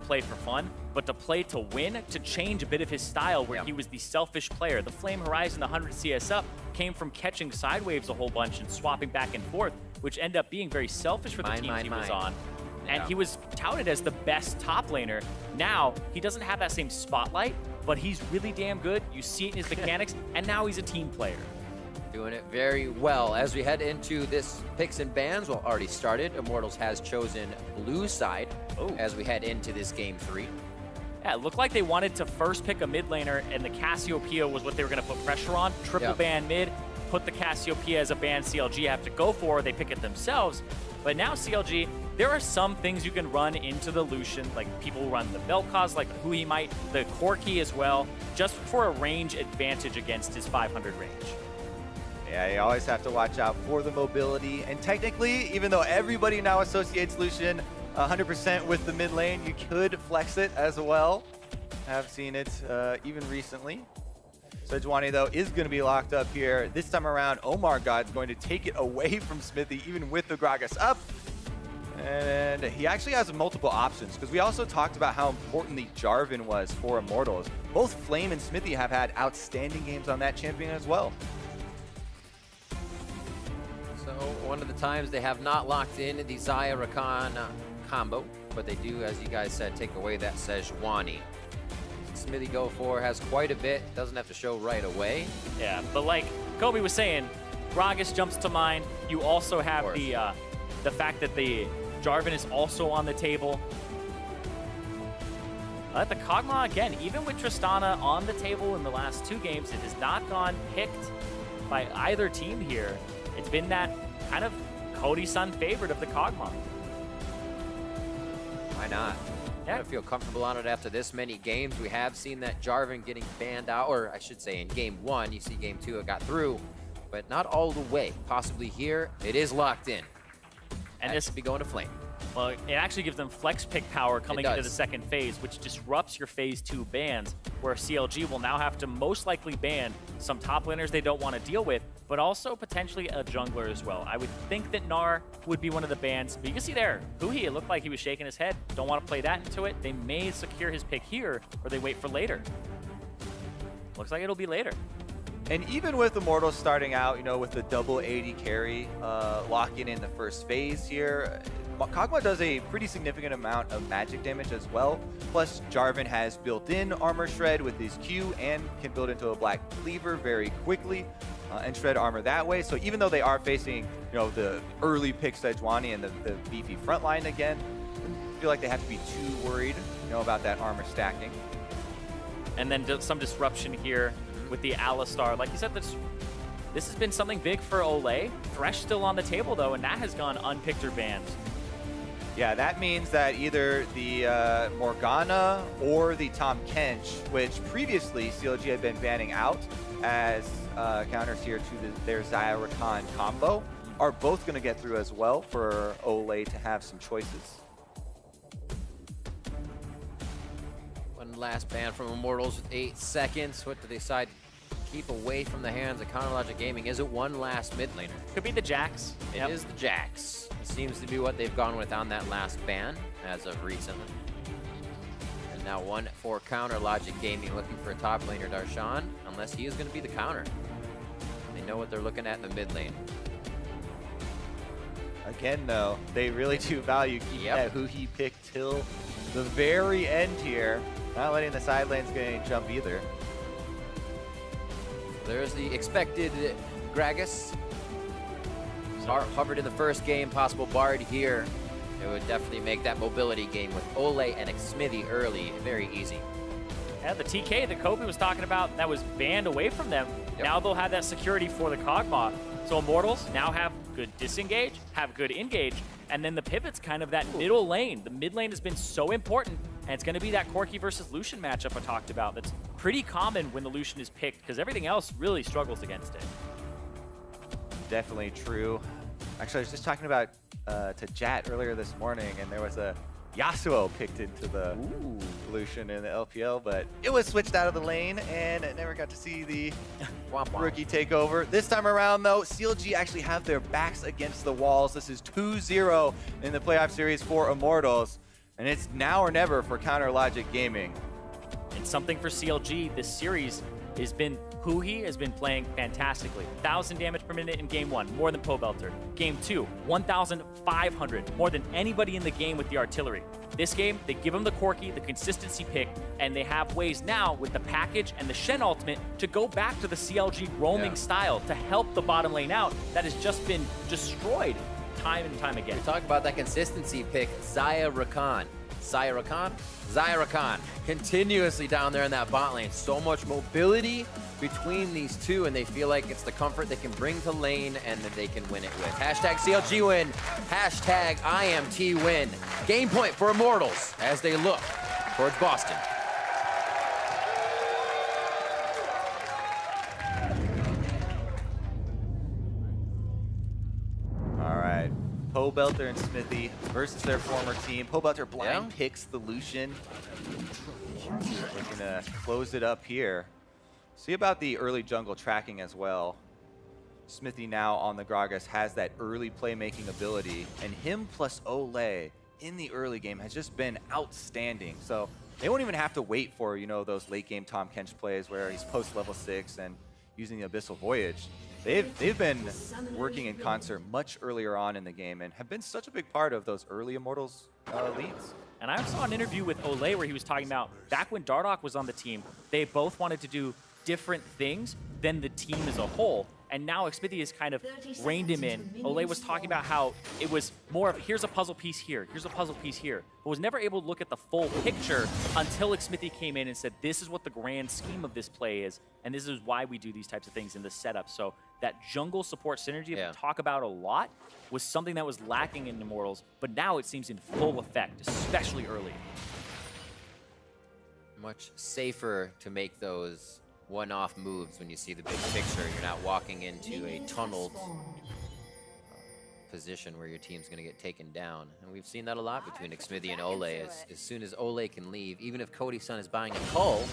play for fun, but to play to win, to change a bit of his style where he was the selfish player. The Flame Horizon, the 100 CS up, came from catching side waves a whole bunch and swapping back and forth, which ended up being very selfish for the teams he was on. And he was touted as the best top laner. Now, he doesn't have that same spotlight, but he's really damn good. You see it in his mechanics, and now he's a team player. Doing it very well. As we head into this picks and bans, well, already started. Immortals has chosen blue side as we head into this game 3. Yeah, it looked like they wanted to first pick a mid laner, and the Cassiopeia was what they were going to put pressure on. Triple ban mid, put the Cassiopeia as a ban CLG have to go for, they pick it themselves. But now CLG, there are some things you can run into the Lucian, like people run the Vel'Koz, like who he might, the Corki as well, just for a range advantage against his 500 range. Yeah, you always have to watch out for the mobility. And technically, even though everybody now associates Lucian 100% with the mid lane, you could flex it as well. I've seen it even recently. Sejuani, though, is going to be locked up here. This time around, Omar God's going to take it away from Smithy, even with the Gragas up. And he actually has multiple options, because we also talked about how important the Jarvan was for Immortals. Both Flame and Smithy have had outstanding games on that champion as well. So one of the times they have not locked in the Xayah Rakan combo, but they do, as you guys said, take away that Sejuani. Smithy go for has quite a bit, doesn't have to show right away. Yeah, but like Kobe was saying, Gragas jumps to mind. You also have the fact that the Jarvan is also on the table. The Kog'Maw, again, even with Tristana on the table in the last 2 games, it has not gone picked by either team here. It's been that kind of Cody-san favorite of the Kog'Maw. Why not? Yeah. I feel comfortable on it after this many games. We have seen that Jarvan getting banned out, or I should say in game 1, you see game 2 it got through, but not all the way. Possibly here, it is locked in. And this will be going to Flame. Well, it actually gives them flex pick power coming into the second phase, which disrupts your phase 2 bans, where CLG will now have to most likely ban some top laners they don't want to deal with, but also potentially a jungler as well. I would think that Gnar would be one of the bans, but you can see there, Huhi, it looked like he was shaking his head. Don't want to play that into it. They may secure his pick here, or they wait for later. Looks like it'll be later. And even with Immortals starting out, you know, with the double 80 carry, locking in the first phase here, Kog'Maw does a pretty significant amount of magic damage as well. Plus, Jarvan has built-in armor shred with his Q and can build into a black cleaver very quickly and shred armor that way. So even though they are facing, you know, the early pick Sejuani and the beefy front line again, I feel like they have to be too worried, you know, about that armor stacking. And then some disruption here with the Alistar. Like you said, this has been something big for Olay. Thresh still on the table, though, and that has gone unpicked or banned. Yeah, that means that either the Morgana or the Tahm Kench, which previously CLG had been banning out as counters here to their Xayah Rakan combo, are both going to get through as well for Olay to have some choices. One last ban from Immortals with 8 seconds. What do they decide to keep away from the hands of Counterlogic Gaming? Is it one last mid laner? Could be the Jax. It is the Jax. It seems to be what they've gone with on that last ban as of recently. And now one for Counterlogic Gaming, looking for a top laner, Darshan, unless he is going to be the counter. They know what they're looking at in the mid lane. Again, though, they really do value keeping that who he picked till the very end here. Not letting the side lanes get any jump either. There's the expected Gragas. Hovered in the first game, possible Bard here. It would definitely make that mobility game with Olay and Smithy early very easy. Yeah, the TK that Kobe was talking about, that was banned away from them. Now they'll have that security for the Kog'Maw. So Immortals now have good disengage, have good engage, and then the pivot's kind of that middle lane. The mid lane has been so important, and it's going to be that Corki versus Lucian matchup I talked about. That's pretty common when the Lucian is picked, because everything else really struggles against it. Definitely true. Actually, I was just talking about to Jat earlier this morning, and there was a Yasuo picked into the Lucian in the LPL, but it was switched out of the lane, and it never got to see the rookie take over. This time around, though, CLG actually have their backs against the walls. This is 2-0 in the playoff series for Immortals. And it's now or never for Counter Logic Gaming. And something for CLG this series has been Huhi has been playing fantastically. 1,000 damage per minute in game 1, more than Pobelter. Game 2, 1,500, more than anybody in the game with the artillery. This game, they give him the Corki, the consistency pick, and they have ways now with the package and the Shen ultimate to go back to the CLG roaming style to help the bottom lane out that has just been destroyed time and time again. We talk about that consistency pick, Zaya Rakan. Zaya Rakan, continuously down there in that bot lane. So much mobility between these two, and they feel like it's the comfort they can bring to lane and that they can win it with. Hashtag CLG win, hashtag IMT win. Game point for Immortals as they look towards Boston. Pobelter and Smithy versus their former team. Pobelter blind picks the Lucian. Looking to close it up here. See about the early jungle tracking as well. Smithy now on the Gragas has that early playmaking ability, and him plus Olay in the early game has just been outstanding. So they won't even have to wait for, you know, those late game Tom Kench plays where he's post level 6 and using the Abyssal Voyage. They've been working in concert much earlier on in the game and have been such a big part of those early Immortals leads. And I saw an interview with Olay where he was talking about back when Dardoch was on the team, they both wanted to do different things than the team as a whole. And now Smithy has kind of reined him in. Olay was talking about how it was more of here's a puzzle piece here, here's a puzzle piece here, but was never able to look at the full picture until Smithy came in and said, this is what the grand scheme of this play is, and this is why we do these types of things in the setup. So that jungle support synergy that we talk about a lot was something that was lacking in Immortals, but now it seems in full effect, especially early. Much safer to make those one-off moves when you see the big picture. You're not walking into a tunneled position where your team's going to get taken down. And we've seen that a lot between Smithy and Olay. As soon as Olay can leave, even if Cody's son is buying a cull,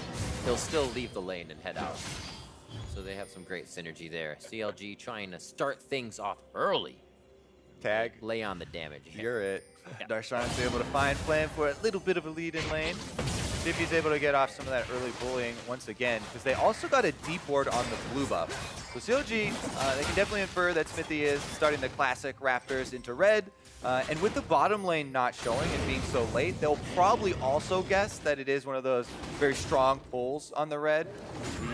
he'll still leave the lane and head out. So they have some great synergy there. CLG trying to start things off early. Tag. Lay on the damage. You're it. Darshan's able to find Plan for a little bit of a lead in lane. See if he's able to get off some of that early bullying once again, because they also got a deep ward on the blue buff. So CLG, they can definitely infer that Smithy is starting the classic Raptors into red. And with the bottom lane not showing and being so late, they'll probably also guess that it is one of those very strong pulls on the red.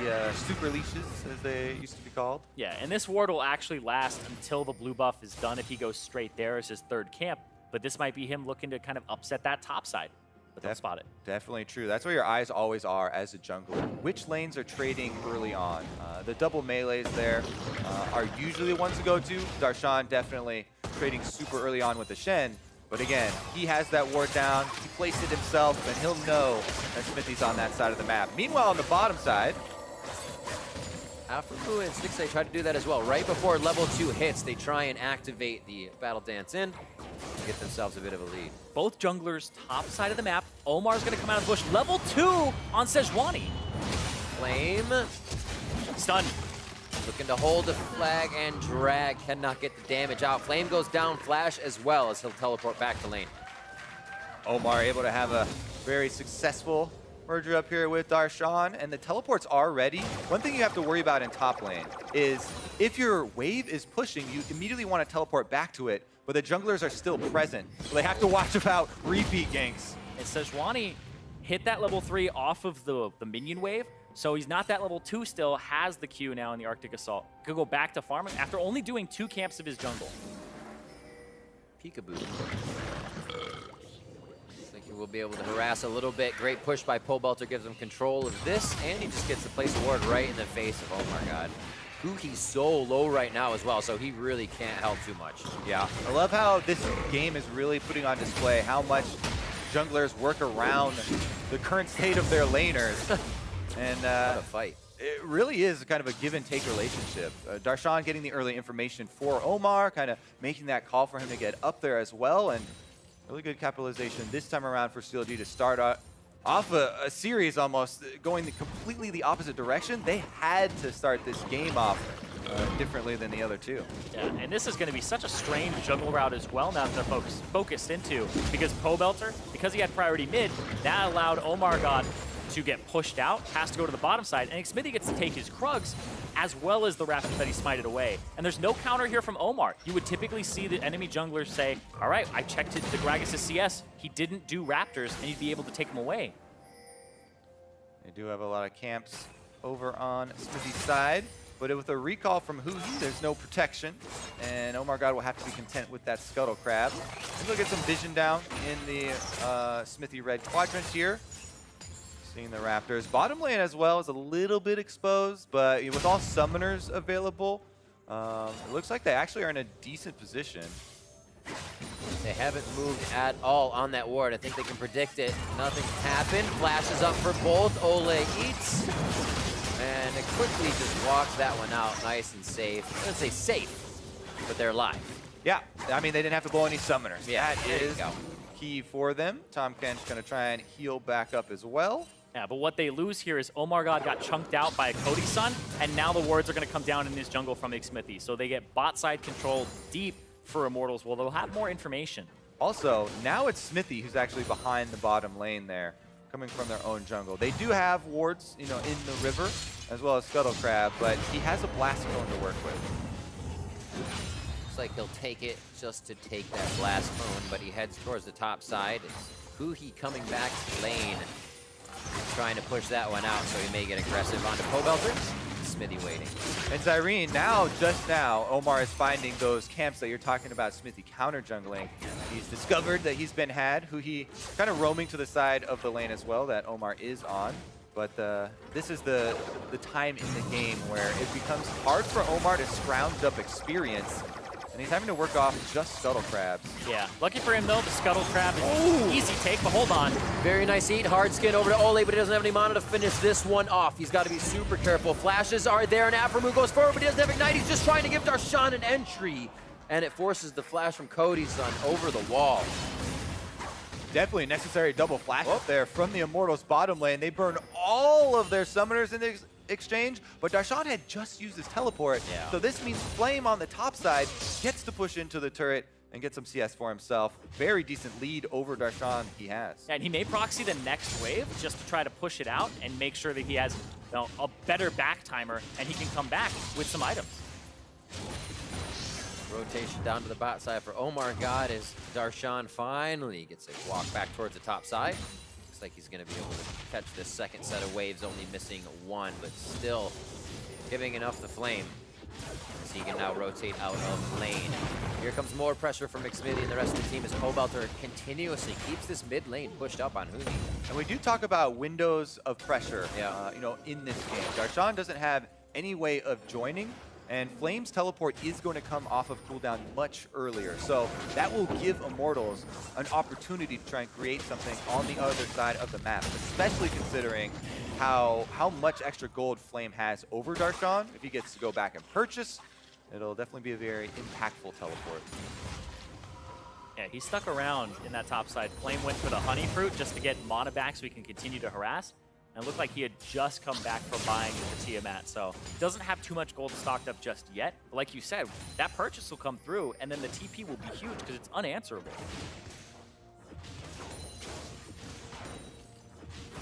The super leashes, as they used to be called. Yeah, and this ward will actually last until the blue buff is done if he goes straight there as his third camp. But this might be him looking to kind of upset that top side. But they'll spot it. Definitely true. That's where your eyes always are as a jungler. Which lanes are trading early on? The double melees there are usually the ones to go to. Darshan definitely trading super early on with the Shen. But again, he has that ward down. He placed it himself, and he'll know that Smithy's on that side of the map. Meanwhile, on the bottom side, Aphromoo and Stixxay try to do that as well. Right before level 2 hits, they try and activate the Battle Dance in to get themselves a bit of a lead. Both junglers top side of the map. Omar's going to come out of the bush. Level 2 on Sejuani. Flame. Stun. Looking to hold the flag and drag. Cannot get the damage out. Flame goes down, Flash as well as he'll teleport back to lane. Omar able to have a very successful merger up here with Darshan, and the teleports are ready. One thing you have to worry about in top lane is if your wave is pushing, you immediately want to teleport back to it, but the junglers are still present. So they have to watch about repeat ganks. And Sejuani hit that level 3 off of the minion wave, so he's not that level 2 still, has the Q now in the Arctic Assault. Could go back to farming after only doing 2 camps of his jungle. Peekaboo. Will be able to harass a little bit. Great push by Pobelter gives him control of this, and he just gets to place a ward right in the face of, oh my god. Huhi's so low right now as well, so he really can't help too much. Yeah, I love how this game is really putting on display how much junglers work around the current state of their laners. And what a fight. It really is kind of a give and take relationship. Darshan getting the early information for Omar, kind of making that call for him to get up there as well, and really good capitalization this time around for CLG to start off a series almost going completely the opposite direction. They had to start this game off differently than the other two. Yeah, and this is going to be such a strange jungle route as well now that they're focused into, because Pobelter, because he had priority mid, that allowed Omar God to get pushed out, has to go to the bottom side, and Xmithy gets to take his Krugs as well as the Raptors that he smited away. And there's no counter here from Omar. You would typically see the enemy junglers say, all right, I checked the Gragas' CS, he didn't do Raptors, and you'd be able to take him away. They do have a lot of camps over on Smithy's side, but with a recall from Huhi, there's no protection, and Omar God will have to be content with that Scuttle Crab. Maybe we'll get some vision down in the Smithy red quadrant here. Seeing the Raptors. Bottom lane as well is a little bit exposed, but with all summoners available, it looks like they actually are in a decent position. They haven't moved at all on that ward. I think they can predict it. Nothing happened. Flashes up for both. Ole eats. And it quickly just walks that one out nice and safe. I wouldn't say safe, but they're alive. Yeah, I mean, they didn't have to blow any summoners. Yeah, that is key for them. Tom Kench going to try and heal back up as well. Yeah, but what they lose here is Omar God got chunked out by a Cody Sun, and now the wards are going to come down in his jungle from Xmithy. So they get bot side control deep for Immortals. Well, they'll have more information. Also, now it's Smithy who's actually behind the bottom lane there, coming from their own jungle. They do have wards, you know, in the river, as well as Scuttle Crab, but he has a Blast Cone to work with. Looks like he'll take it just to take that Blast Cone, but he heads towards the top side. It's Huhi coming back to lane. Trying to push that one out, so he may get aggressive onto Pobelter. Smithy waiting. And Zyrene, just now, Omar is finding those camps that you're talking about, Smithy counter jungling. He's discovered that he's been had, who he kind of roaming to the side of the lane as well that Omar is on. But this is the time in the game where it becomes hard for Omar to scrounge up experience. And he's having to work off just Scuttle Crabs. Yeah, lucky for him though, the Scuttle Crab is easy take, but hold on. Very nice eat, hard skin over to Ole, but he doesn't have any mana to finish this one off. He's got to be super careful. Flashes are there, and Aphromoo goes forward, but he doesn't have Ignite. He's just trying to give Darshan an entry, and it forces the flash from Cody's Son over the wall. Definitely a necessary double flash up there from the Immortals bottom lane. They burn all of their summoners in the exchange, but Darshan had just used his teleport, so this means Flame on the top side gets to push into the turret and get some CS for himself. Very decent lead over Darshan he has. And he may proxy the next wave just to try to push it out and make sure that he has a better back timer and he can come back with some items. Rotation down to the bot side for Omar God as Darshan finally gets a walk back towards the top side. Looks like he's going to be able to catch this second set of waves, only missing one, but still giving enough to Flame. As he can now rotate out of lane. Here comes more pressure from Xmithy and the rest of the team as Pobelter continuously keeps this mid lane pushed up on Huhi. And we do talk about windows of pressure, you know, in this game. Darshan doesn't have any way of joining, and Flame's teleport is going to come off of cooldown much earlier. So that will give Immortals an opportunity to try and create something on the other side of the map, especially considering how much extra gold Flame has over Darshan. If he gets to go back and purchase, it'll definitely be a very impactful teleport. Yeah, he stuck around in that top side. Flame went for the honey fruit just to get mana back so he can continue to harass. And it looked like he had just come back from buying the Tiamat, so he doesn't have too much gold stocked up just yet. But like you said, that purchase will come through, and then the TP will be huge because it's unanswerable.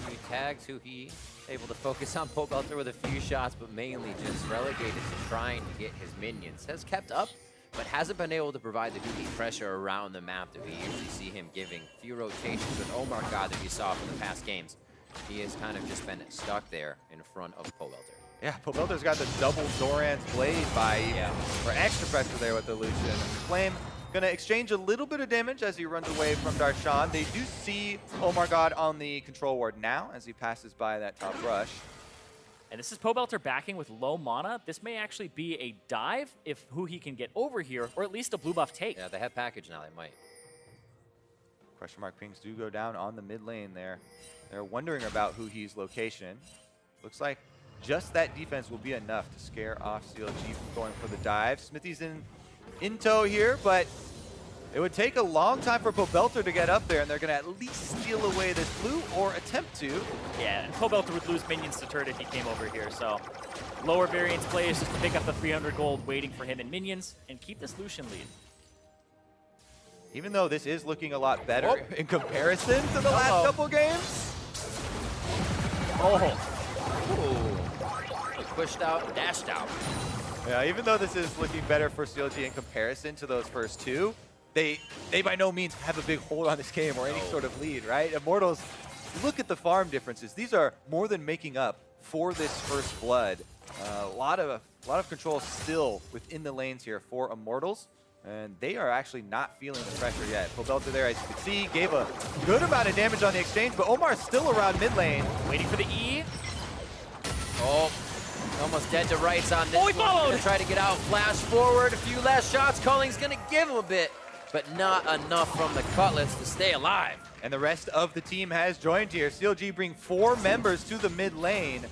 He tags Huhi, able to focus on Pobelter with a few shots, but mainly just relegated to trying to get his minions. Has kept up, but hasn't been able to provide the Huhi pressure around the map that we usually see him giving. Few rotations with Omar God that we saw from the past games. He has kind of just been stuck there in front of Pobelter. Yeah, Pobelter's got the double Doran's Blade by for extra pressure there with the Lucian. Flame gonna exchange a little bit of damage as he runs away from Darshan. They do see Omar God on the control ward now as he passes by that top rush. And this is Pobelter backing with low mana. This may actually be a dive if Huhi can get over here, or at least a blue buff take. Yeah, they have package now, they might. Question mark pings do go down on the mid lane there. They're wondering about Huhi's location. Looks like just that defense will be enough to scare off CLG from going for the dive. Smithy's in tow here, but it would take a long time for Pobelter to get up there, and they're going to at least steal away this blue or attempt to. Yeah, and Pobelter would lose minions to turret if he came over here, so lower variance plays just to pick up the 300 gold waiting for him and minions and keep this Lucian lead. Even though this is looking a lot better in comparison to the last couple games. Pushed out, dashed out. Yeah, even though this is looking better for CLG in comparison to those first two, they by no means have a big hold on this game or any sort of lead, right? Immortals, look at the farm differences. These are more than making up for this first blood. A lot of control still within the lanes here for Immortals, and they are actually not feeling the pressure yet. Pobelter there, as you can see, gave a good amount of damage on the exchange, but Omar's still around mid lane. Waiting for the E. Oh, almost dead to rights on this. He followed! Gonna try to get out, flash forward, a few last shots. Culling's gonna give him a bit, but not enough from the Cutlass to stay alive. And the rest of the team has joined here. CLG bring 4 members to the mid lane,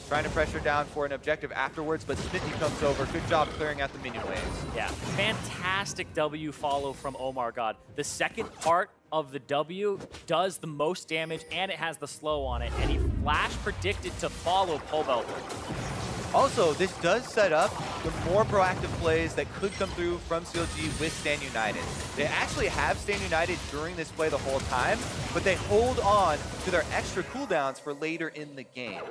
trying to pressure down for an objective afterwards, but Smithy comes over. Good job clearing out the minion waves. Yeah, fantastic W follow from Omar God. The second part of the W does the most damage, and it has the slow on it, and he flash predicted to follow Pobelter. Also, this does set up the more proactive plays that could come through from CLG with Stand United. They actually have Stand United during this play the whole time, but they hold on to their extra cooldowns for later in the game.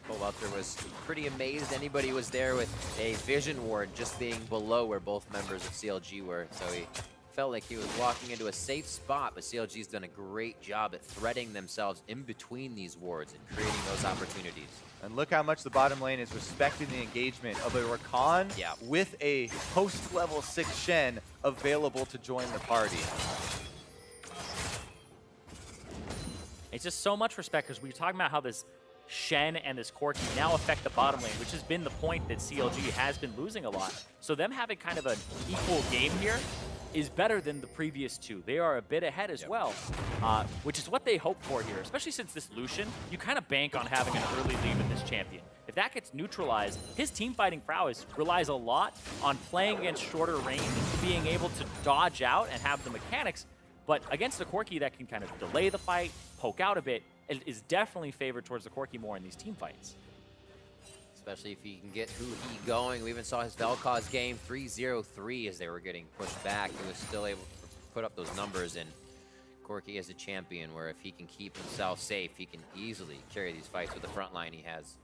Pobelter was pretty amazed anybody was there with a vision ward just being below where both members of CLG were, so he felt like he was walking into a safe spot, but CLG's done a great job at threading themselves in between these wards and creating those opportunities. And look how much the bottom lane is respecting the engagement of a Rakan with a post-level 6 Shen available to join the party. It's just so much respect, because we were talking about how this Shen and this Corki now affect the bottom lane, which has been the point that CLG has been losing a lot. So them having kind of an equal game here is better than the previous two. They are a bit ahead as well, which is what they hope for here, especially since this Lucian, you kind of bank on having an early lead with this champion. If that gets neutralized, his team fighting prowess relies a lot on playing against shorter range, being able to dodge out and have the mechanics, but against the Corki that can kind of delay the fight, poke out a bit, it is definitely favored towards the Corki more in these team fights. Especially if he can get Who He going. We even saw his Vel'Koz game 3-0-3 as they were getting pushed back. He was still able to put up those numbers, and Corki is a champion where if he can keep himself safe, he can easily carry these fights with the front line he has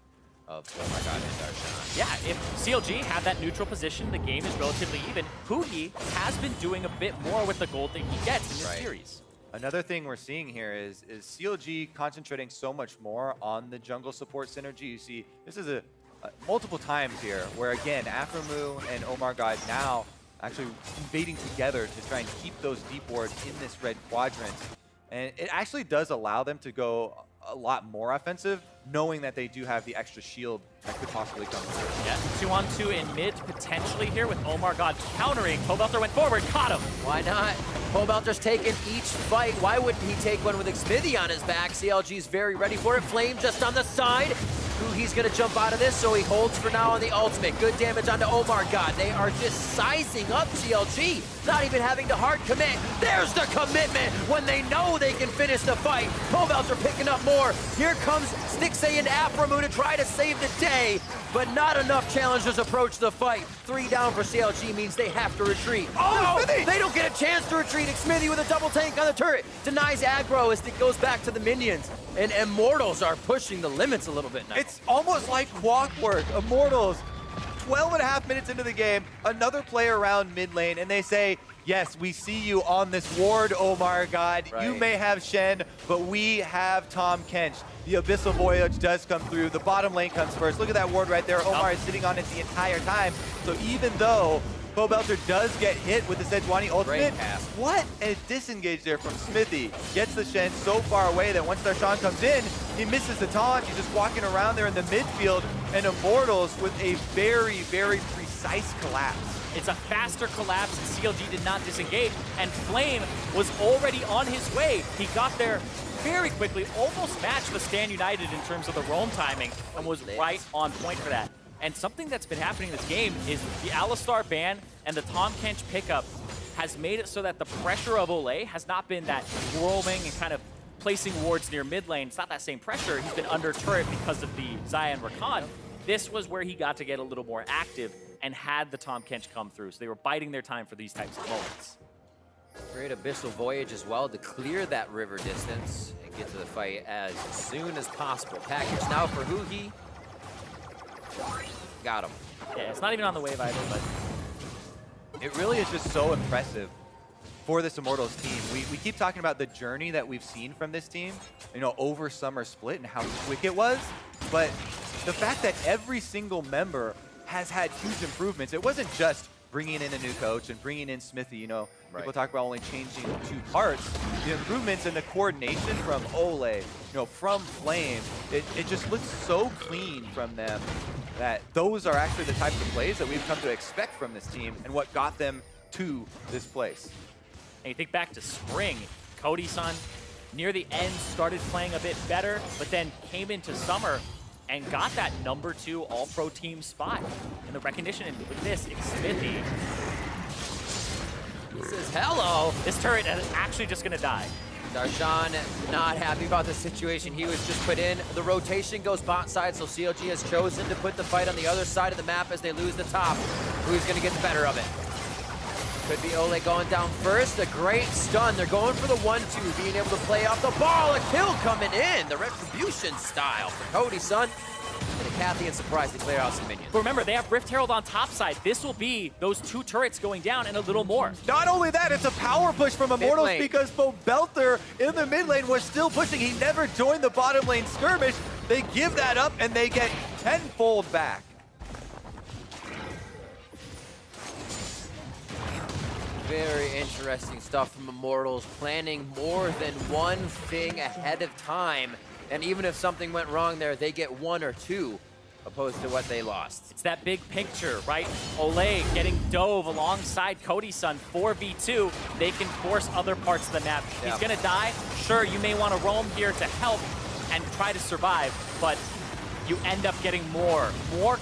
of, oh my god, and Darshan. Yeah, if CLG have that neutral position, the game is relatively even. Who He has been doing a bit more with the gold that he gets in this series. Another thing we're seeing here is CLG concentrating so much more on the jungle support synergy. You see, this is multiple times here where, again, Aframu and Omar God now actually invading together to try and keep those deep wards in this red quadrant. And it actually does allow them to go a lot more offensive, knowing that they do have the extra shield that could possibly come through. Yeah, 2-on-2 in mid potentially here with Omar God countering. Pobelter went forward, caught him. Why not? Pobelter's taken each fight. Why wouldn't he take one with Xmithie on his back? CLG's very ready for it. Flame just on the side. He's gonna jump out of this, so he holds for now on the ultimate. Good damage onto Omar God. They are just sizing up CLG, not even having to hard commit. There's the commitment when they know they can finish the fight. Pobelter picking up more. Here comes Stixay and Aframu to try to save the day, but not enough challengers approach the fight. 3 down for CLG means they have to retreat. Oh, no, they don't get a chance to retreat. Xmithie with a double tank on the turret. Denies aggro as it goes back to the minions. And Immortals are pushing the limits a little bit now. It's almost like clockwork. Immortals, 12.5 minutes into the game, another player around mid lane, and they say, yes, we see you on this ward, Omar God. You may have Shen, but we have Tahm Kench. The Abyssal Voyage does come through. The bottom lane comes first. Look at that ward right there. Omar is sitting on it the entire time. So even though Pobelter does get hit with the Sejuani ultimate, what a disengage there from Smithy. Gets the Shen so far away that once Darshan comes in, he misses the taunt. He's just walking around there in the midfield, and Immortals with a very, very precise collapse. It's a faster collapse. CLG did not disengage, and Flame was already on his way. He got there very quickly, almost matched the Stand United in terms of the roam timing, and was right on point for that. And something that's been happening in this game is the Alistar ban and the Tahm Kench pickup has made it so that the pressure of Olay has not been that roaming and kind of placing wards near mid lane, it's not that same pressure. He's been under turret because of the Xayah and Rakan. This was where he got to get a little more active and had the Tahm Kench come through. So they were biding their time for these types of moments. Great Abyssal Voyage as well to clear that river distance and get to the fight as soon as possible. Package now for Huhi. Got him. Yeah, it's not even on the wave either, but it really is just so impressive for this Immortals team. We keep talking about the journey that we've seen from this team, you know, over Summer Split and how quick it was, but the fact that every single member has had huge improvements. It wasn't just bringing in a new coach and bringing in Smithy, you know, people talk about only changing 2 parts. The improvements in the coordination from Ole, you know, from Flame, it just looks so clean from them that those are actually the types of plays that we've come to expect from this team and what got them to this place. And you think back to spring, Cody-san near the end started playing a bit better, but then came into summer and got that #2 All-Pro team spot. And the recognition, and with this, it's Smithy. He says, hello. This turret is actually just gonna die. Darshan not happy about the situation he was just put in. The rotation goes bot side, so CLG has chosen to put the fight on the other side of the map as they lose the top. Who's gonna get the better of it? Could be Ole going down first. A great stun. They're going for the 1-2, being able to play off the ball. A kill coming in. The Retribution style for Cody-san. And a Cathy and surprise to clear out some minions. But remember, they have Rift Herald on top side. This will be those 2 turrets going down and a little more. Not only that, it's a power push from Immortals because Bo Belter in the mid lane was still pushing. He never joined the bottom lane skirmish. They give that up and they get tenfold back. Very interesting stuff from Immortals, planning more than one thing ahead of time. And even if something went wrong there, they get 1 or 2 opposed to what they lost. It's that big picture, right? Ole getting dove alongside Cody-san 4v2. They can force other parts of the map. Yeah. He's gonna die. Sure, you may want to roam here to help and try to survive, but you end up getting more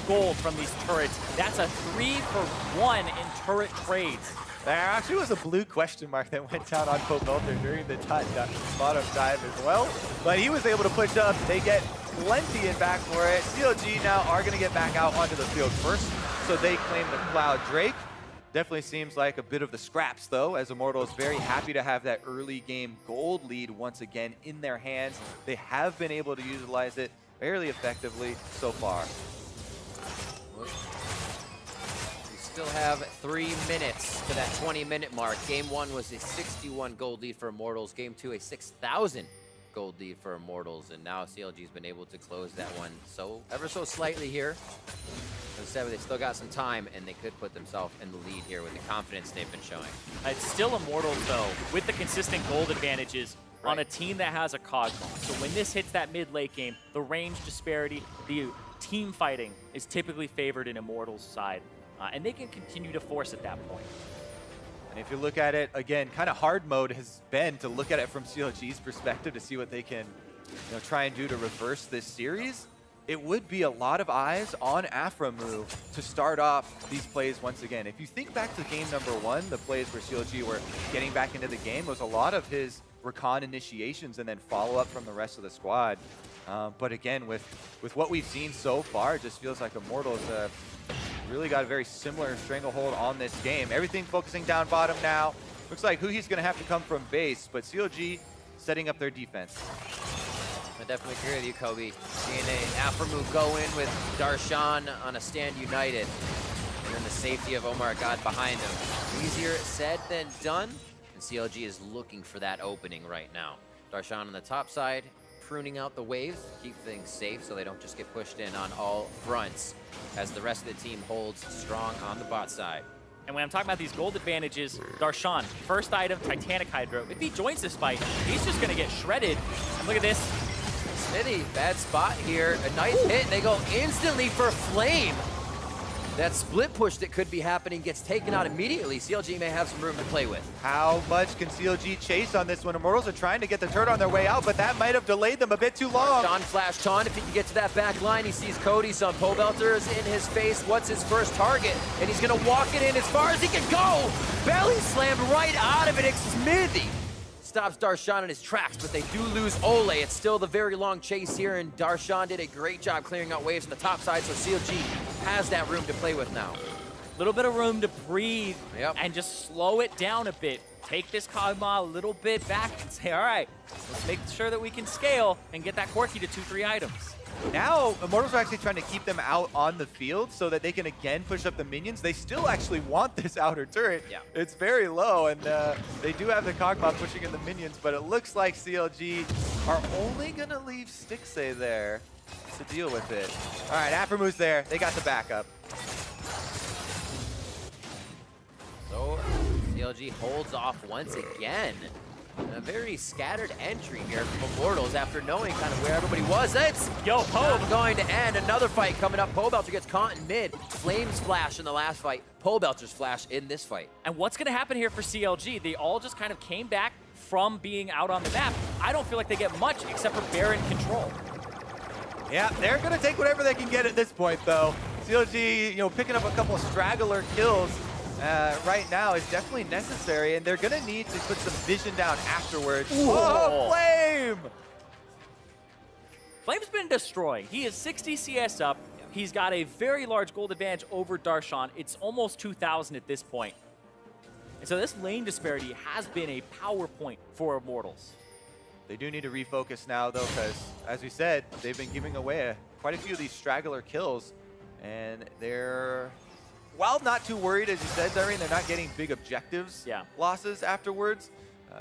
gold from these turrets. That's a 3-for-1 in turret trades. There actually was a blue question mark that went down on Bo Belter during the bottom dive as well, but he was able to push up. They get plenty in back for it. CLG now are going to get back out onto the field first, so they claim the Cloud Drake. Definitely seems like a bit of the scraps, though, as Immortals very happy to have that early game gold lead once again in their hands. They have been able to utilize it fairly effectively so far. Still have 3 minutes to that 20-minute mark. Game 1 was a 61 gold lead for Immortals. Game 2, a 6,000 gold lead for Immortals. And now CLG's been able to close that one ever so slightly here. As I said, they still got some time, and they could put themselves in the lead here with the confidence they've been showing. It's still Immortals, though, with the consistent gold advantages on a team that has a Cosmo. So when this hits that mid-late game, the range disparity, the team fighting is typically favored in Immortals' side. And they can continue to force at that point. And if you look at it, again, kind of hard mode has been to look at it from CLG's perspective to see what they can try and do to reverse this series. It would be a lot of eyes on Aframu to start off these plays once again. If you think back to game number 1, the plays where CLG were getting back into the game, was a lot of his recon initiations and then follow-up from the rest of the squad. But again, with what we've seen so far, it just feels like Immortals really got a very similar stranglehold on this game. Everything focusing down bottom now. Looks like Huhi's going to have to come from base, but CLG setting up their defense. I definitely agree with you, Kobe. Seeing an Aframu go in with Darshan on a stand united, and then the safety of Omar God behind him. Easier said than done, and CLG is looking for that opening right now. Darshan on the top side, pruning out the waves, keep things safe so they don't just get pushed in on all fronts, as the rest of the team holds strong on the bot side. And when I'm talking about these gold advantages, Darshan, first item, Titanic Hydro. If he joins this fight, he's just going to get shredded. And look at this. Smithy, bad spot here. A nice hit, and they go instantly for Flame. That split push that could be happening gets taken out immediately. CLG may have some room to play with. How much can CLG chase on this one? Immortals are trying to get the turret on their way out, but that might have delayed them a bit too long. Sean flashed on. If he can get to that back line, he sees Cody-san. Bo Belter is in his face. What's his first target? And he's going to walk it in as far as he can go. Belly slammed right out of it. Smithy stops Darshan in his tracks, but they do lose Ole. It's still the very long chase here, and Darshan did a great job clearing out waves on the top side, so CLG has that room to play with now. Little bit of room to breathe and just slow it down a bit. Take this Kog'Maw a little bit back and say, all right, let's make sure that we can scale and get that Corki to 2-3 items. Now, Immortals are actually trying to keep them out on the field so that they can again push up the minions. They still actually want this outer turret. Yeah. It's very low, and they do have the Kog'Maw pushing in the minions, but it looks like CLG are only going to leave Stixxay there to deal with it. All right, Aphromu's there. They got the backup. So CLG holds off once again. A very scattered entry here from Immortals after knowing kind of where everybody was. It's Poe going to end. Another fight coming up. Pobelter gets caught in mid. Flames flash in the last fight. Pobelter's flash in this fight. And what's going to happen here for CLG? They all just kind of came back from being out on the map. I don't feel like they get much except for Baron control. Yeah, they're going to take whatever they can get at this point, though. CLG, picking up a couple of straggler kills right now is definitely necessary, and they're going to need to put some vision down afterwards. Ooh. Oh, Flame! Flame's been destroying. He is 60 CS up. He's got a very large gold advantage over Darshan. It's almost 2,000 at this point. And so this lane disparity has been a power point for Immortals. They do need to refocus now, though, because, as we said, they've been giving away quite a few of these straggler kills, and they're... While not too worried, as you said, Darine, they're not getting big objectives losses afterwards.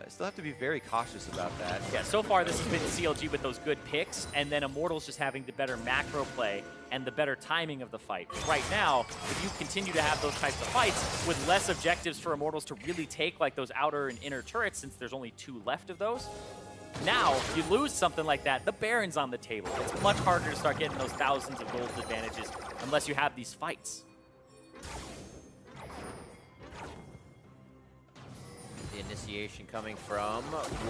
Still have to be very cautious about that. Yeah, so far this has been CLG with those good picks, and then Immortals just having the better macro play and the better timing of the fight. Right now, if you continue to have those types of fights with less objectives for Immortals to really take like those outer and inner turrets, since there's only 2 left of those, now you lose something like that, the Baron's on the table. It's much harder to start getting those thousands of gold advantages unless you have these fights. The initiation coming from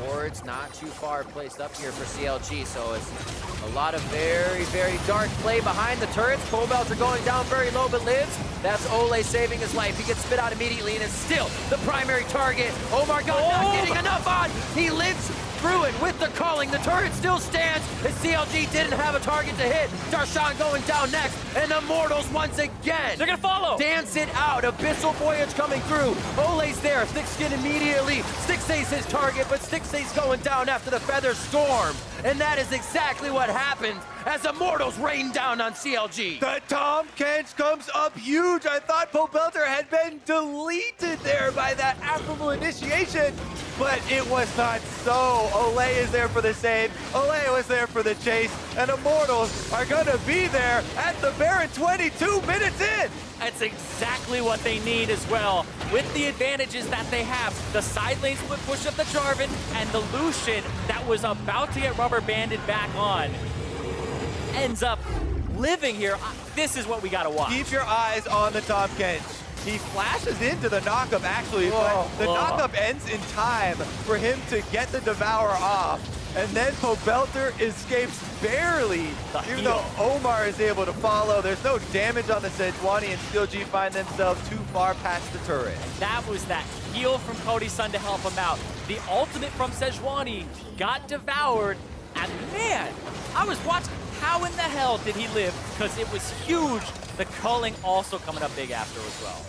wards, not too far placed up here for CLG, so it's a lot of very, very dark play behind the turrets. Pobelter going down very low but lives. That's Ole saving his life. He gets spit out immediately and is still the primary target. Oh my god, not getting enough on! He lives through it with the calling. The turret still stands as CLG didn't have a target to hit. Darshan going down next, and Immortals once again. They're gonna follow. Dance it out. Abyssal Voyage coming through. Ole's there. Stixxay immediately. Stixxay's his target, but Stixxay's going down after the Feather Storm. And that is exactly what happens as Immortals rain down on CLG. The Tahm Kench comes up huge. I thought Pobelter had been deleted there by that Aphromu initiation, but it was not so. Ole is there for the save. Ole was there for the chase, and Immortals are gonna be there at the Baron 22 minutes in. That's exactly what they need as well. With the advantages that they have, the side lane split push of the Jarvan and the Lucian that was about to get rubber banded back on ends up living here. This is what we gotta watch. Keep your eyes on the Tahm Kench. He flashes into the knockup actually, but the knockup ends in time for him to get the Devour off. And then Pobelter escapes barely, even though Omar is able to follow. There's no damage on the Sejuani, and CLG find themselves too far past the turret. And that was that heal from Cody's son to help him out. The ultimate from Sejuani got devoured, and man, I was watching, how in the hell did he live? Because it was huge. The culling also coming up big after as well.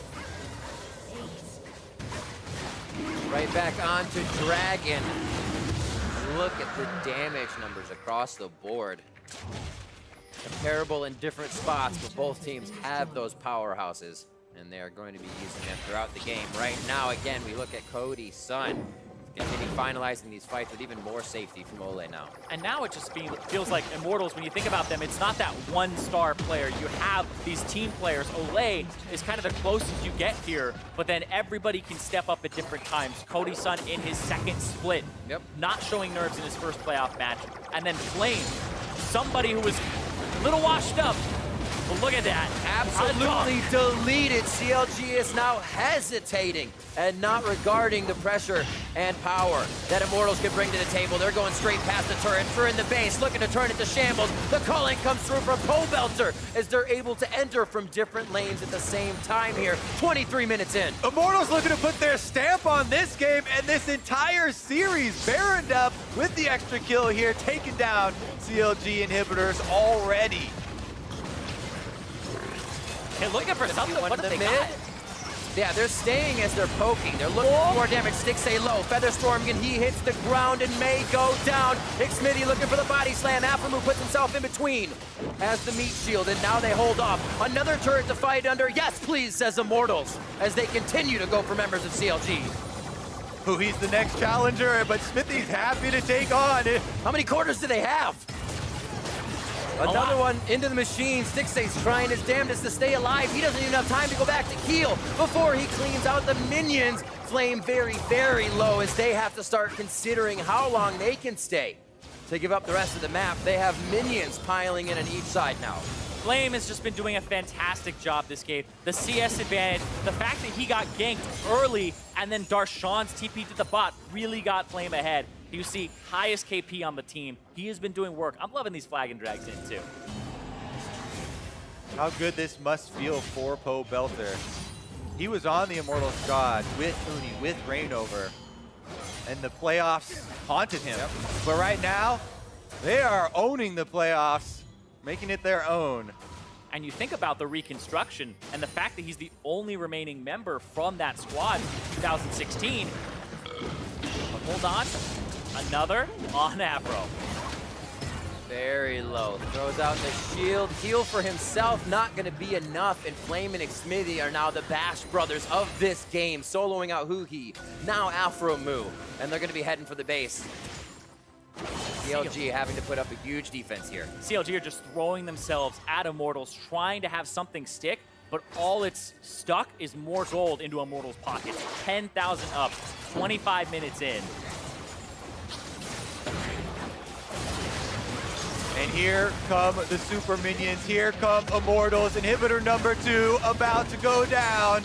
Right back onto Dragon. Look at the damage numbers across the board. Comparable in different spots, but both teams have those powerhouses, and they are going to be using them throughout the game. Right now, again, we look at Cody's son. Continue finalizing these fights with even more safety from Ole now. And now it just feels like Immortals, when you think about them, it's not that one-star player. You have these team players. Ole is kind of the closest you get here, but then everybody can step up at different times. Cody's son in his second split, not showing nerves in his first playoff match. And then Flame, somebody who was a little washed up, But look at that. Absolutely deleted. CLG is now hesitating and not regarding the pressure and power that Immortals can bring to the table. They're going straight past the turret, for in the base, looking to turn it to shambles. The calling comes through from Pobelter as they're able to enter from different lanes at the same time here. 23 minutes in. Immortals looking to put their stamp on this game and this entire series. Baroned up with the extra kill here, taking down CLG inhibitors already. They're looking for something. What did they got? Yeah, they're staying as they're poking. They're looking for more damage. Sticks stay low. Featherstorm, and he hits the ground and may go down. Xmitty looking for the body slam. Aframu puts himself in between as the meat shield, and now they hold off. Another turret to fight under. Yes, please, says Immortals, as they continue to go for members of CLG. Who he's the next challenger, but Smithy's happy to take on it. How many quarters do they have? Another one into the machine. Stixay's trying his damnedest to stay alive. He doesn't even have time to go back to heal before he cleans out the minions. Flame very, very low as they have to start considering how long they can stay to give up the rest of the map. They have minions piling in on each side now. Flame has just been doing a fantastic job this game. The CS advantage, the fact that he got ganked early and then Darshan's TP to the bot really got Flame ahead. You see highest KP on the team. He has been doing work. I'm loving these flag and drags in too. How good this must feel for Pobelter. He was on the Immortal squad with Uni, with Reignover, and the playoffs haunted him. Yep. But right now, they are owning the playoffs, making it their own. And you think about the reconstruction and the fact that he's the only remaining member from that squad in 2016. But hold on. Another on Afro. Very low. Throws out the shield. Heal for himself. Not going to be enough. And Flame and Xmitty are now the Bash brothers of this game. Soloing out Huhi. Now Aframu. And they're going to be heading for the base. CLG having to put up a huge defense here. CLG are just throwing themselves at Immortals, trying to have something stick, but all it's stuck is more gold into Immortals' pockets. 10,000 up, 25 minutes in. And here come the super minions. Here come Immortals. Inhibitor number 2 about to go down.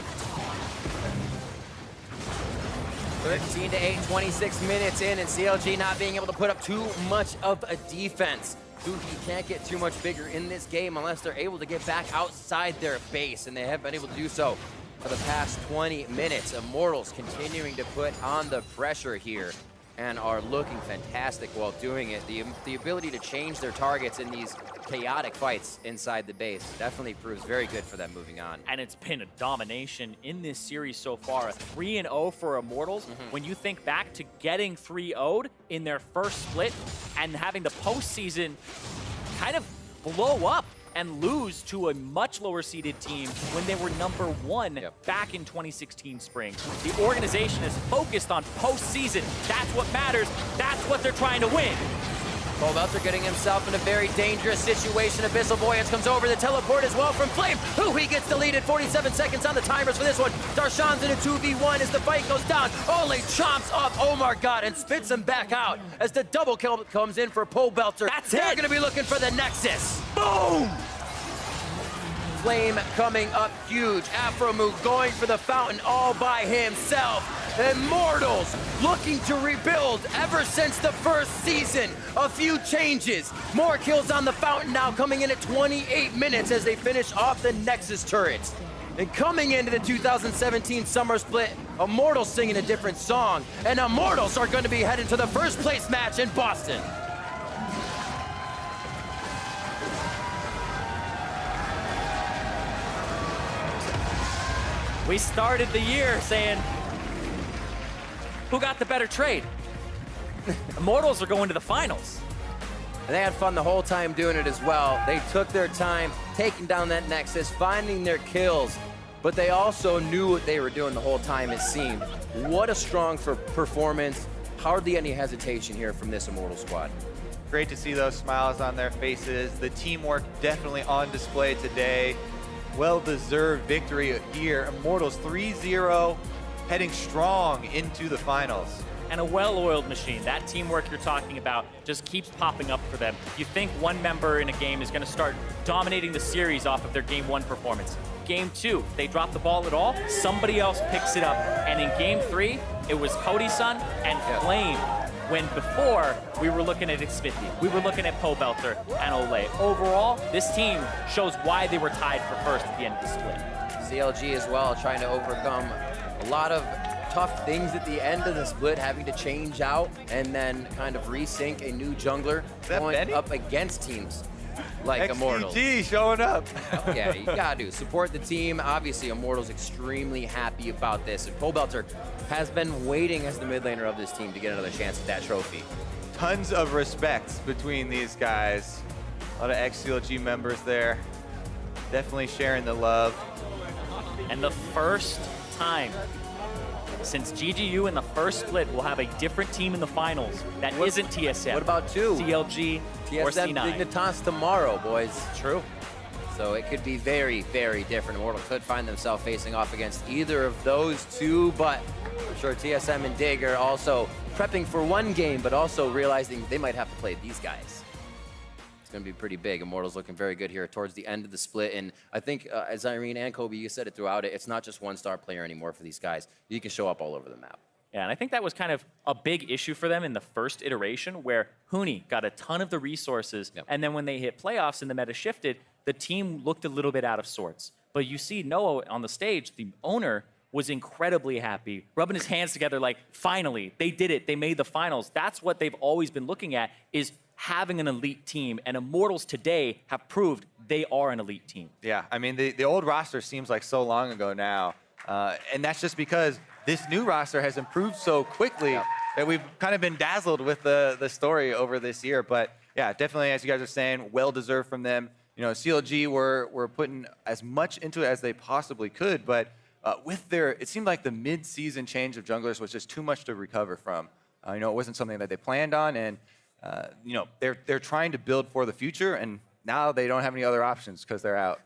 13 to 8, 26 minutes in, and CLG not being able to put up too much of a defense. Huhi can't get too much bigger in this game unless they're able to get back outside their base, and they have been able to do so for the past 20 minutes. Immortals continuing to put on the pressure here and are looking fantastic while doing it. The ability to change their targets in these chaotic fights inside the base definitely proves very good for them moving on. And it's been a domination in this series so far. A 3-0 for Immortals. When you think back to getting 3-0'd in their first split and having the postseason kind of blow up and lose to a much lower seeded team when they were number 1 back in 2016 spring. The organization is focused on postseason. That's what matters. That's what they're trying to win. Pobelter getting himself in a very dangerous situation. Abyssal Voyage comes over the teleport as well from Flame. He gets deleted. 47 seconds on the timers for this one. Darshan's in a 2v1 as the fight goes down. Ole chomps up Omar God and spits him back out as the double kill comes in for Pobelter. That's They're it. going to be looking for the Nexus. Boom! Flame coming up huge. Aframu going for the fountain all by himself. Immortals looking to rebuild ever since the first season. A few changes. More kills on the fountain now coming in at 28 minutes as they finish off the Nexus turrets. And coming into the 2017 summer split, Immortals singing a different song. And Immortals are going to be heading to the first place match in Boston. We started the year saying, who got the better trade? Immortals are going to the finals. And they had fun the whole time doing it as well. They took their time, taking down that Nexus, finding their kills, but they also knew what they were doing the whole time, it seemed. What a strong performance. Hardly any hesitation here from this Immortal squad. Great to see those smiles on their faces. The teamwork definitely on display today. Well-deserved victory here. Immortals 3-0, heading strong into the finals. and a well-oiled machine. That teamwork you're talking about just keeps popping up for them. You think one member in a game is going to start dominating the series off of their Game 1 performance. Game 2, they drop the ball at all, somebody else picks it up. And in Game 3, it was Cody-san and Flame. When before, we were looking at Xmithie, we were looking at Pobelter and Ole. Overall, this team shows why they were tied for first at the end of the split. CLG as well, trying to overcome a lot of tough things at the end of the split, having to change out and then kind of resync a new jungler going up against teams like Immortals. XCG showing up. Yeah, you gotta do. Support the team. Obviously, Immortals extremely happy about this. And Pobelter has been waiting as the mid laner of this team to get another chance at that trophy. Tons of respect between these guys. A lot of ex-CLG members there. Definitely sharing the love. And the first time since GGU in the first split will have a different team in the finals that isn't TSM. What about two? CLG or TSM C9. Dignitas tomorrow, boys. True. So it could be very, very different. Immortal could find themselves facing off against either of those two, but I'm sure TSM and Dig are also prepping for one game, but also realizing they might have to play these guys. It's going to be pretty big. Immortals looking very good here towards the end of the split. And I think, as Irene and Kobe, you said it throughout it, it's not just one-star player anymore for these guys. You can show up all over the map. Yeah, and I think that was kind of a big issue for them in the first iteration where Huni got a ton of the resources, and then when they hit playoffs and the meta shifted, the team looked a little bit out of sorts. But you see Noah on the stage, the owner was incredibly happy, rubbing his hands together like, finally, they did it, they made the finals. That's what they've always been looking at, is having an elite team, and Immortals today have proved they are an elite team. Yeah, I mean, the old roster seems like so long ago now, and that's just because this new roster has improved so quickly that we've kind of been dazzled with the story over this year. But yeah, definitely, as you guys are saying, well-deserved from them. You know, CLG were putting as much into it as they possibly could, but with it seemed like the mid-season change of junglers was just too much to recover from. You know, it wasn't something that they planned on, and you know, they're trying to build for the future, and now they don't have any other options because they're out.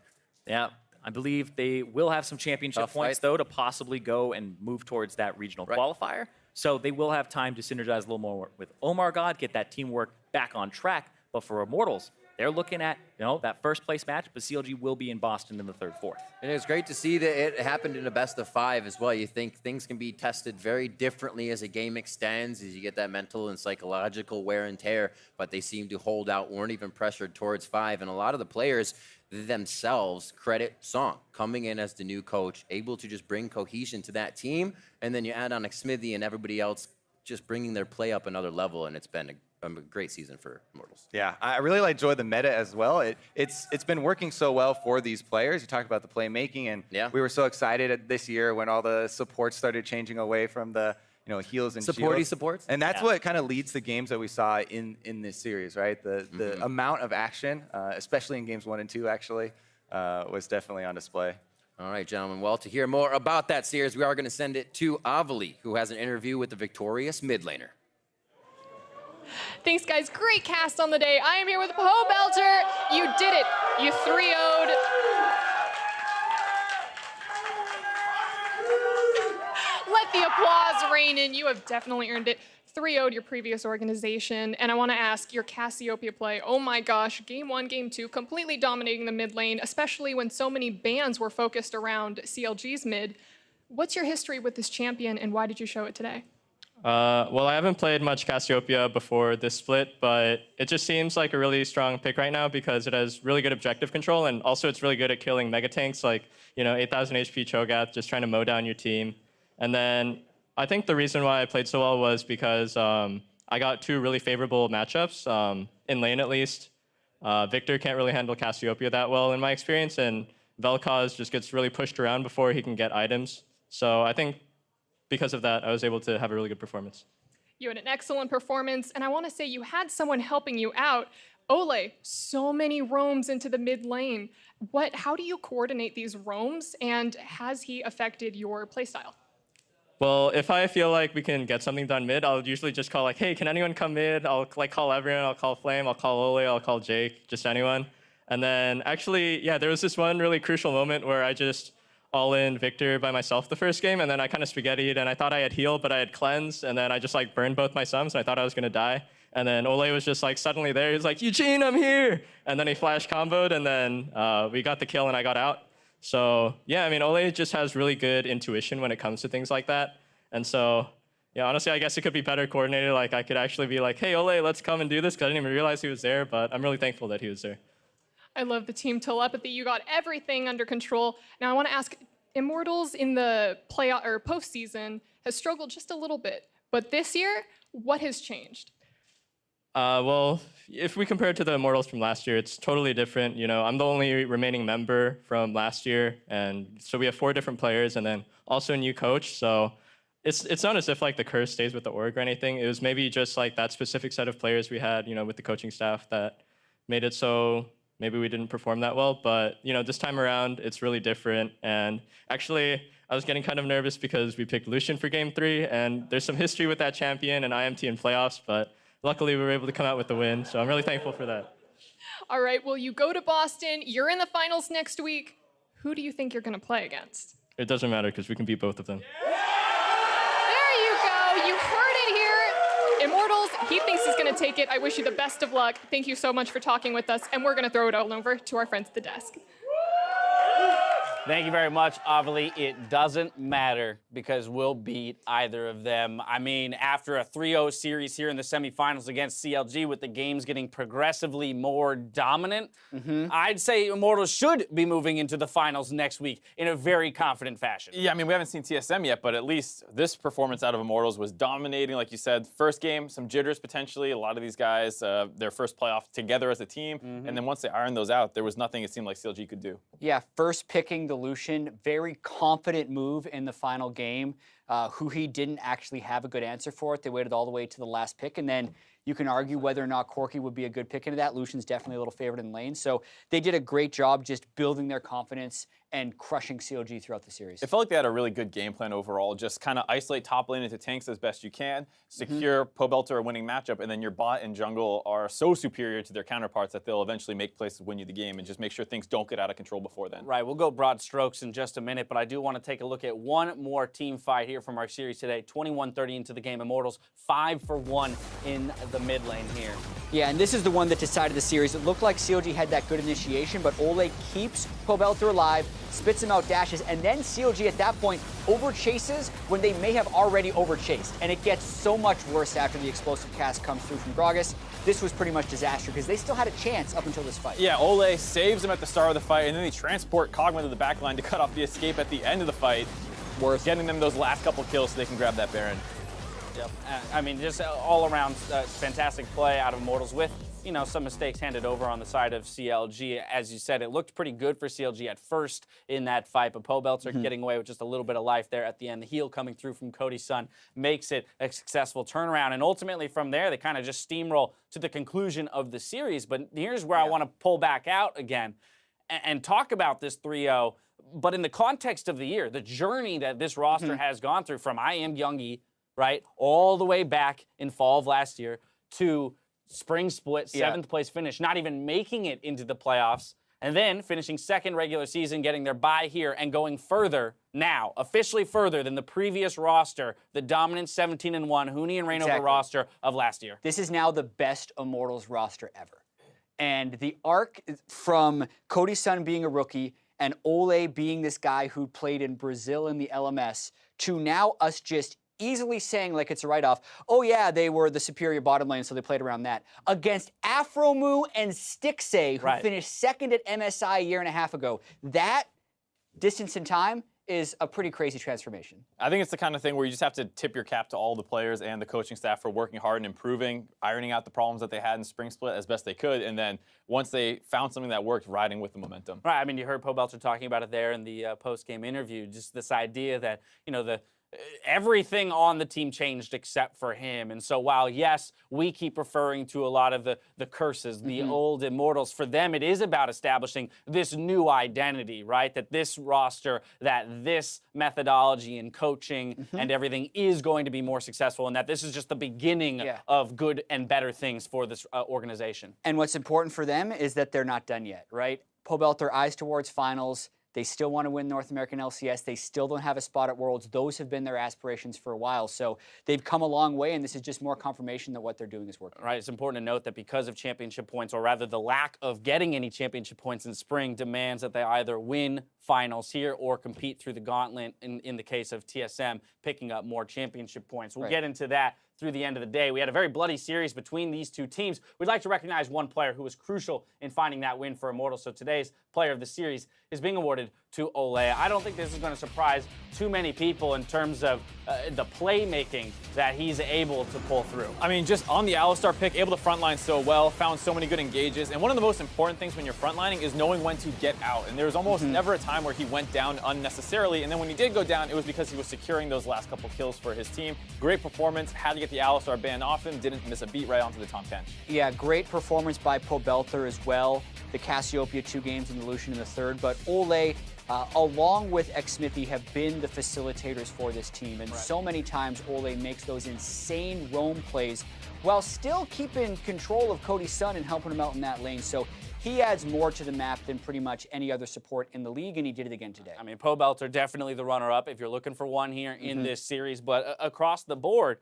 Yeah, I believe they will have some championship points, though, to possibly go and move towards that regional qualifier. So they will have time to synergize a little more with Omar God, get that teamwork back on track. But for Immortals, they're looking at, you know, that first place match, but CLG will be in Boston in the 3rd, 4th. And it's great to see that it happened in a best of 5 as well. You think things can be tested very differently as a game extends, as you get that mental and psychological wear and tear, but they seem to hold out, weren't even pressured towards 5. And a lot of the players themselves credit Song coming in as the new coach, able to just bring cohesion to that team. And then you add on Xmithie and everybody else just bringing their play up another level, and it's been a great season for Immortals. Yeah, I really enjoy the meta as well. It's been working so well for these players. You talk about the playmaking, and we were so excited this year when all the supports started changing away from the heals and supporty supports. And that's what kind of leads the games that we saw in this series, right? The amount of action, especially in games 1 and 2, actually, was definitely on display. All right, gentlemen. Well, to hear more about that series, we are going to send it to Avali, who has an interview with the victorious mid laner. Thanks, guys. Great cast on the day. I am here with Pobelter. You did it. You 3-0'd. Let the applause rain in. You have definitely earned it. 3-0'd your previous organization. And I want to ask your Cassiopeia play. Oh my gosh, game 1, game 2, completely dominating the mid lane, especially when so many bans were focused around CLG's mid. What's your history with this champion, and why did you show it today? Well, I haven't played much Cassiopeia before this split, but it just seems like a really strong pick right now because it has really good objective control, and also it's really good at killing mega tanks like, 8,000 HP Cho'Gath, just trying to mow down your team. And then I think the reason why I played so well was because I got 2 really favorable matchups, in lane at least. Victor can't really handle Cassiopeia that well in my experience, and Vel'Koz just gets really pushed around before he can get items. So I think because of that, I was able to have a really good performance. You had an excellent performance, and I want to say you had someone helping you out. Ole, so many roams into the mid lane. How do you coordinate these roams, and has he affected your playstyle? Well, if I feel like we can get something done mid, I'll usually just call like, hey, can anyone come mid? I'll call everyone, I'll call Flame, I'll call Ole, I'll call Jake, just anyone. And then actually, yeah, there was this one really crucial moment where I just all-in Victor by myself the first game, and then I kind of spaghettied, and I thought I had heal, but I had cleanse, and then I just like burned both my sums, and I thought I was gonna die. And then Ole was just like suddenly there. He was like, Eugene, I'm here. And then he flash comboed, and then we got the kill and I got out. So yeah, I mean, Ole just has really good intuition when it comes to things like that. And so, yeah, honestly, I guess it could be better coordinated. Like I could actually be like, hey, Ole, let's come and do this, because I didn't even realize he was there, but I'm really thankful that he was there. I love the team telepathy. You got everything under control. Now I want to ask, Immortals in the playoff or postseason has struggled just a little bit, but this year, what has changed? Well, if we compare it to the Immortals from last year, it's totally different. You know, I'm the only remaining member from last year, and so we have 4 different players, and then also a new coach. So it's not as if like the curse stays with the org or anything. It was maybe just like that specific set of players we had, you know, with the coaching staff that made it so maybe we didn't perform that well. But you know, this time around, it's really different. And actually, I was getting kind of nervous because we picked Lucian for Game 3, and there's some history with that champion and IMT in playoffs, but luckily, we were able to come out with the win, so I'm really thankful for that. All right, well, you go to Boston. You're in the finals next week. Who do you think you're going to play against? It doesn't matter, because we can beat both of them. There you go. You heard it here. Immortals, he thinks he's going to take it. I wish you the best of luck. Thank you so much for talking with us, and we're going to throw it on over to our friends at the desk. Thank you very much, Avali. It doesn't matter because we'll beat either of them. I mean, after a 3-0 series here in the semifinals against CLG with the games getting progressively more dominant, I'd say Immortals should be moving into the finals next week in a very confident fashion. Yeah, I mean, we haven't seen TSM yet, but at least this performance out of Immortals was dominating, like you said. First game, some jitters potentially. A lot of these guys, their first playoff together as a team, and then once they ironed those out, there was nothing it seemed like CLG could do. Yeah, first picking the Lucian, very confident move in the final game. Who he didn't actually have a good answer for it. They waited all the way to the last pick, and then you can argue whether or not Corki would be a good pick into that. Lucian's definitely a little favorite in lane. So they did a great job just building their confidence and crushing CLG throughout the series. It felt like they had a really good game plan overall. Just kind of isolate top lane into tanks as best you can, secure Pobelter a winning matchup, and then your bot and jungle are so superior to their counterparts that they'll eventually make plays to win you the game, and just make sure things don't get out of control before then. Right, we'll go broad strokes in just a minute, but I do want to take a look at one more team fight here from our series today. 21-30 into the game. Immortals 5 for 1 in the mid lane here. Yeah, and this is the one that decided the series. It looked like CLG had that good initiation, but Ole keeps Pobelter alive, spits him out dashes, and then CLG at that point overchases when they may have already overchased. And it gets so much worse after the explosive cast comes through from Gragas. This was pretty much disaster because they still had a chance up until this fight. Yeah, Ole saves him at the start of the fight, and then they transport Kog'Maw to the backline to cut off the escape at the end of the fight, getting them those last couple kills so they can grab that Baron. Yep. I mean, just all around fantastic play out of Immortals with, you know, some mistakes handed over on the side of CLG. As you said, it looked pretty good for CLG at first in that fight, but Pobelter getting away with just a little bit of life there at the end. The heal coming through from Cody's son makes it a successful turnaround. And ultimately from there, they kind of just steamroll to the conclusion of the series. But here's where I want to pull back out again and talk about this 3-0. But in the context of the year, the journey that this roster has gone through from I Am Youngie, right, all the way back in fall of last year to spring split, 7th place finish, not even making it into the playoffs, and then finishing second regular season, getting their bye here, and going further now, officially further than the previous roster, the dominant 17-1 Huni and Reignover roster of last year. This is now the best Immortals roster ever. And the arc from Cody's son being a rookie and Ole being this guy who played in Brazil in the LMS to now us just easily saying like it's a write-off, oh yeah, they were the superior bottom lane, so they played around that. Against Afromu and Stixxay, who finished second at MSI a year and a half ago. That distance in time is a pretty crazy transformation. I think it's the kind of thing where you just have to tip your cap to all the players and the coaching staff for working hard and improving, ironing out the problems that they had in spring split as best they could, and then once they found something that worked, riding with the momentum. Right, I mean, you heard Pobelter talking about it there in the post-game interview, just this idea that, you know, everything on the team changed except for him. And so while, yes, we keep referring to a lot of the curses, the old Immortals, for them it is about establishing this new identity, right? That this roster, that this methodology and coaching and everything is going to be more successful, and that this is just the beginning of good and better things for this organization. And what's important for them is that they're not done yet, right? Pobelter eyes towards finals. They still want to win North American LCS. They still don't have a spot at Worlds. Those have been their aspirations for a while. So they've come a long way, and this is just more confirmation that what they're doing is working. Right. It's important to note that because of championship points, or rather the lack of getting any championship points in spring, demands that they either win finals here or compete through the gauntlet in the case of TSM, picking up more championship points. We'll get into that through the end of the day. We had a very bloody series between these two teams. We'd like to recognize one player who was crucial in finding that win for Immortals. So today's player of the series is being awarded to Olay. I don't think this is going to surprise too many people in terms of the playmaking that he's able to pull through. I mean, just on the Alistar pick, able to frontline so well, found so many good engages. And one of the most important things when you're frontlining is knowing when to get out. And there was almost never a time where he went down unnecessarily. And then when he did go down, it was because he was securing those last couple kills for his team. Great performance, had to get the Alistar ban off him, didn't miss a beat, right onto the top 10. Yeah, great performance by Pobelter as well. The Cassiopeia 2 games and the Lucian in the third. But Olay, along with Xmithy, have been the facilitators for this team. And so many times Olay makes those insane roam plays while still keeping control of Cody's son and helping him out in that lane. So he adds more to the map than pretty much any other support in the league, and he did it again today. I mean, Pobelter definitely the runner-up if you're looking for one here in this series, but across the board,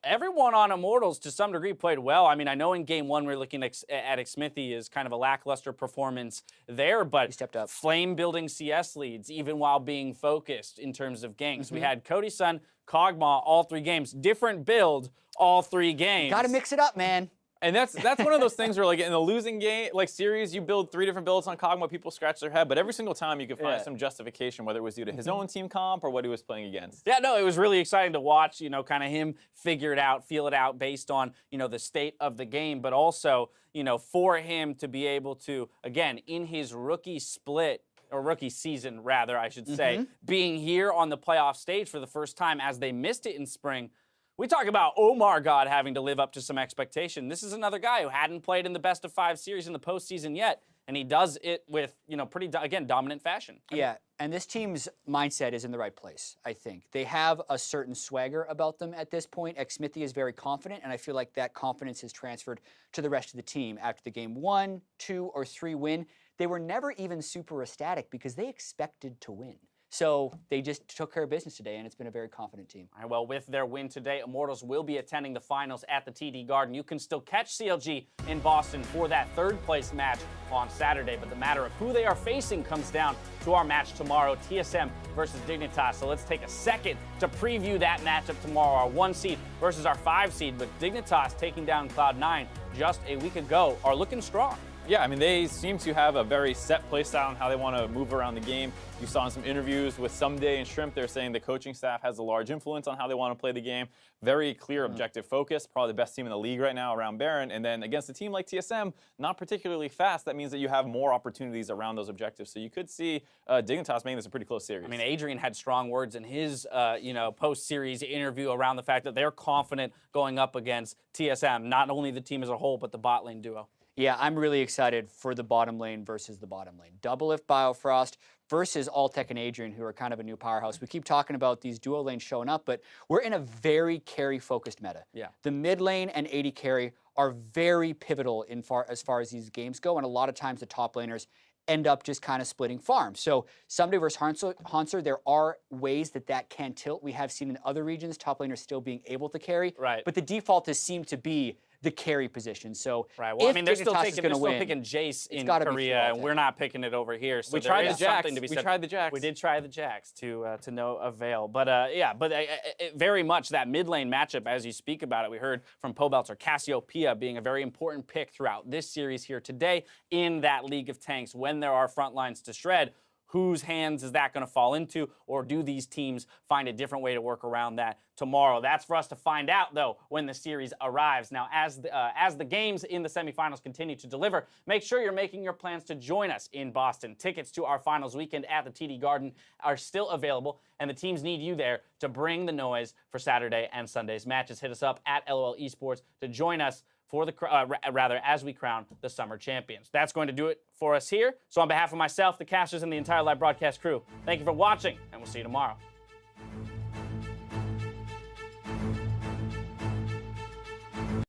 everyone on Immortals to some degree played well. I mean, I know in game one we're looking at Xmithy as kind of a lackluster performance there, but he stepped up. Flame-building CS leads, even while being focused in terms of ganks. We had Cody's son, Kog'Maw, all 3 games. Different build, all 3 games. Got to mix it up, man. And that's one of those things where, like, in the losing game, like, series, you build 3 different builds on Kog'Maw, people scratch their head, but every single time you could find some justification, whether it was due to his own team comp or what he was playing against. Yeah, no, it was really exciting to watch, you know, kind of him figure it out, feel it out based on, you know, the state of the game, but also, you know, for him to be able to, again, in his rookie split, or rookie season, rather, I should say, being here on the playoff stage for the first time as they missed it in spring. We talk about Omar God having to live up to some expectation. This is another guy who hadn't played in the best of 5 series in the postseason yet, and he does it with, you know, pretty, again, dominant fashion. Yeah, and this team's mindset is in the right place, I think. They have a certain swagger about them at this point. Xmithy is very confident, and I feel like that confidence has transferred to the rest of the team. After the game 1, 2, or 3 win, they were never even super ecstatic because they expected to win. So they just took care of business today, and it's been a very confident team. All right, well, with their win today, Immortals will be attending the finals at the TD Garden. You can still catch CLG in Boston for that 3rd place match on Saturday, but the matter of who they are facing comes down to our match tomorrow, TSM versus Dignitas. So let's take a second to preview that matchup tomorrow, our 1 seed versus our 5 seed, but Dignitas taking down Cloud9 just a week ago are looking strong. Yeah, I mean, they seem to have a very set play style on how they want to move around the game. You saw in some interviews with Someday and Shrimp, they're saying the coaching staff has a large influence on how they want to play the game. Very clear objective focus, probably the best team in the league right now around Baron. And then against a team like TSM, not particularly fast, that means that you have more opportunities around those objectives. So you could see Dignitas making this a pretty close series. I mean, Adrian had strong words in his you know, post-series interview around the fact that they're confident going up against TSM, not only the team as a whole, but the bot lane duo. Yeah, I'm really excited for the bottom lane versus the bottom lane. Doublelift Biofrost versus Alltech and Adrian, who are kind of a new powerhouse. We keep talking about these duo lanes showing up, but we're in a very carry-focused meta. Yeah. The mid lane and AD carry are very pivotal as far as these games go, and a lot of times the top laners end up just kind of splitting farms. So Someday versus Hanser, there are ways that can tilt. We have seen in other regions top laners still being able to carry, but the default has seemed to be the carry position. So right. Well, I mean, they're still picking Jace in Korea, and we're not picking it over here. So we tried the Jax. We tried the Jax. We did try the Jax to no avail. But yeah, but very much that mid lane matchup, as you speak about it, we heard from Pobelter, Cassiopeia being a very important pick throughout this series here today in that League of Tanks when there are front lines to shred. Whose hands is that going to fall into, or do these teams find a different way to work around that tomorrow? That's for us to find out, though, when the series arrives. Now, as the games in the semifinals continue to deliver, make sure you're making your plans to join us in Boston. Tickets to our finals weekend at the TD Garden are still available, and the teams need you there to bring the noise for Saturday and Sunday's matches. Hit us up at LOL Esports to join us for the as we crown the summer champions. That's going to do it for us here. So on behalf of myself, the casters, and the entire live broadcast crew, thank you for watching, and we'll see you tomorrow.